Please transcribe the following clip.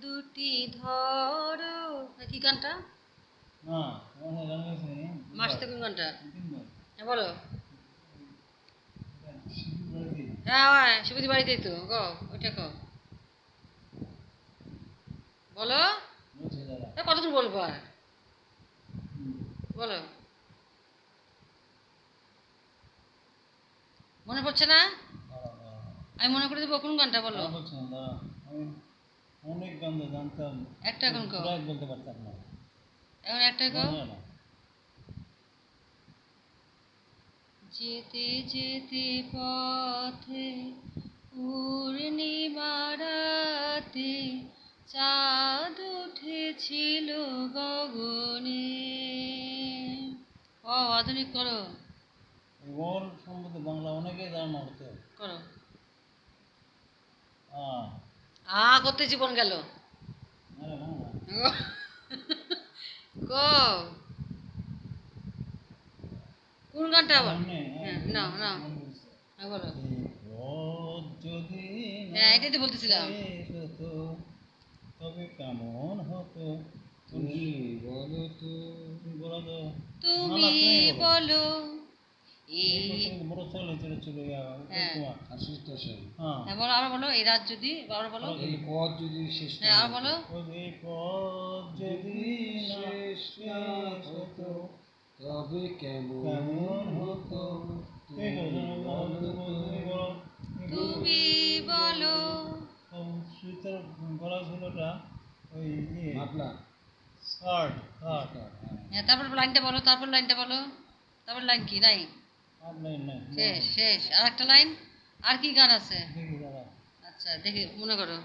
দুটি ধরো, কি গানটা? না মনে জানিস মাসতে কোন গানটা? হ্যাঁ বলো। শিববাড়ি হ্যাঁ সুবিধি বাড়িতেই তো, গো ওইটা কো বলো। বলছে দাদা কতক্ষণ বলবো আর, বলো। মনে পড়ছে না? আমি মনে করে দেবো কোন গানটা, বলো। বলছে না দাদা, আমি অনেক গান তো জানতাম, একটা এখন কো, প্রায় বলতে পারতাম না, এখন একটা কো। মনে হয় না। যেতে যেতে পথে পূর্ণিমা রাতে চাঁদ উঠেছিল গগনে। ও আধুনিক করো, ওর সম্বন্ধে বাংলা অনেকে জানা হতো। করো। আহ করতে জীবন গেল। আরে বাংলা কো কোন গানটা আবার? সামনে হ্যাঁ নাও নাও, হ্যাঁ বলো। যদি হ্যাঁ এটাই তো বলতেছিলাম। হতো তবে কেমন হতো, তুমি বলো তো, তুমি বলো তো, তুমি বলো এই, বড় ছেলে ছেলে চলে যাওয়া হ্যাঁ তোমার আশিস দশে। হ্যাঁ হ্যাঁ বলো, আরো বলো। এই রাত যদি, আরো বলো। এই পথ যদি শেষ না, হ্যাঁ আরো বলো। এই পথ যদি শেষ না হতো তবে কেমন হতো, তুমি বলো। শীতের গলা ছিলটা ওই মাপলা শার্ট শার্ট। হ্যাঁ তারপর লাইনটা বলো, তারপর লাইনটা বলো, তারপর লাইন কি নাই? আর লাইন নাই, শেষ শেষ। আর একটা লাইন। আর কি গান আছে? দেখি দাদা। আচ্ছা দেখি মনে করো।